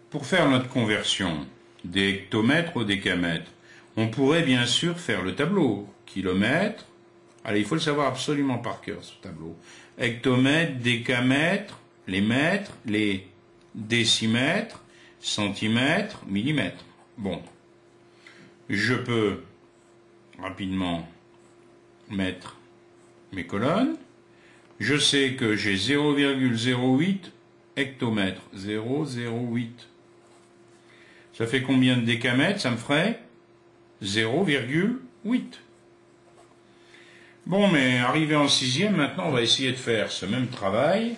Pour faire notre conversion des hectomètres au décamètre, on pourrait bien sûr faire le tableau. Kilomètre, allez, il faut le savoir absolument par cœur, ce tableau. Hectomètre, décamètre, les mètres, les décimètres, centimètres, millimètres. Bon, je peux rapidement mettre mes colonnes. Je sais que j'ai 0,08 hectomètres. 0,08. Ça fait combien de décamètres? Ça me ferait 0,8. Bon, mais arrivé en sixième, maintenant on va essayer de faire ce même travail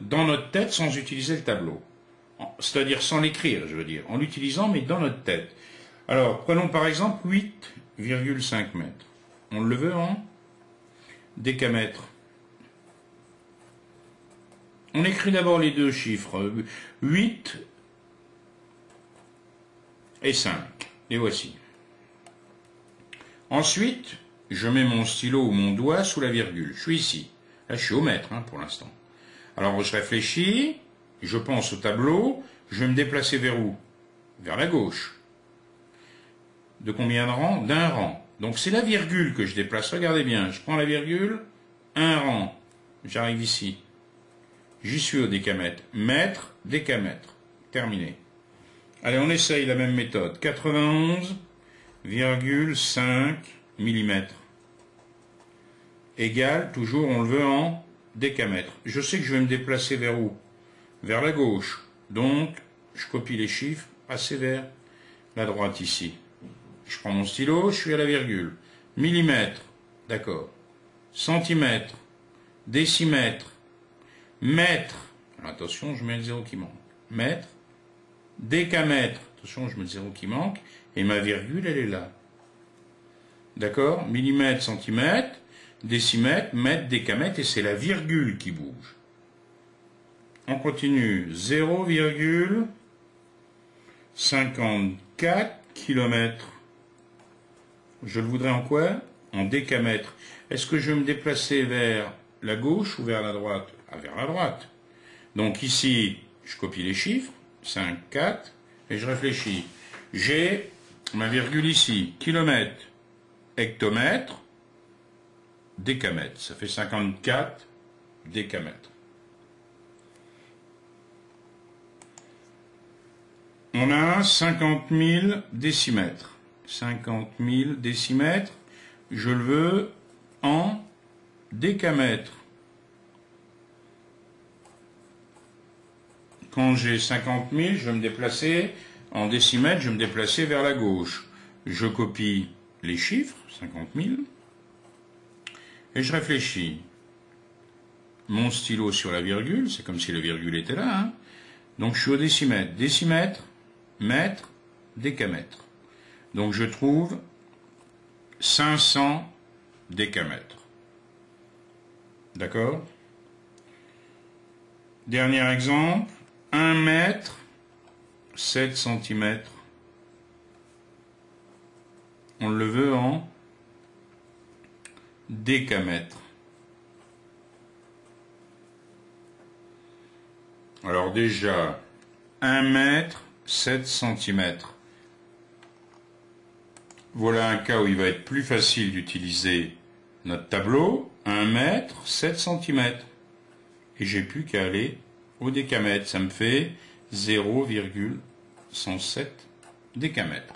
dans notre tête sans utiliser le tableau. C'est-à-dire sans l'écrire, je veux dire, en l'utilisant mais dans notre tête. Alors, prenons par exemple 8,5 mètres. On le veut en décamètres. On écrit d'abord les deux chiffres, 8 et 5. Les voici. Ensuite, je mets mon stylo ou mon doigt sous la virgule. Je suis ici. Là, je suis au mètre pour l'instant. Alors, je réfléchis, je pense au tableau, je vais me déplacer vers où? Vers la gauche. De combien de rangs? D'un rang. Donc, c'est la virgule que je déplace. Regardez bien, je prends la virgule, un rang. J'arrive ici. J'y suis au décamètre. Mètre, décamètre. Terminé. Allez, on essaye la même méthode. 91,5 mm. Égale, toujours, on le veut en décamètre. Je sais que je vais me déplacer vers où? Vers la gauche. Donc, je copie les chiffres, passer vers la droite ici. Je prends mon stylo, je suis à la virgule. Millimètre, d'accord. Centimètre, décimètre, mètre. Alors, attention, je mets le zéro qui manque. Mètre, décamètre. Attention, je mets le zéro qui manque. Et ma virgule, elle est là. D'accord? Millimètre, centimètre, décimètre, mètre, décamètre. Et c'est la virgule qui bouge. On continue. 0,54 km. Je le voudrais en quoi? En décamètre. Est-ce que je vais me déplacer vers la gauche ou vers la droite? Ah, vers la droite. Donc ici, je copie les chiffres. 5, 4. Et je réfléchis. J'ai ma virgule ici. Kilomètre, hectomètre, décamètre. Ça fait 54 décamètres. On a 50 000 décimètres. 50 000 décimètres, je le veux en décamètres. Quand j'ai 50 000, je vais me déplacer en décimètres, je vais me déplacer vers la gauche. Je copie les chiffres, 50 000, et je réfléchis. Mon stylo sur la virgule, c'est comme si la virgule était là, Donc je suis au décimètre. Décimètre, mètre, décamètre. Donc je trouve 500 décamètres. D'accord? Dernier exemple, 1 mètre, 7 centimètres. On le veut en décamètres. Alors déjà, 1 mètre, 7 centimètres. Voilà un cas où il va être plus facile d'utiliser notre tableau. 1 mètre, 7 centimètres. Et j'ai plus qu'à aller au décamètre. Ça me fait 0,107 décamètres.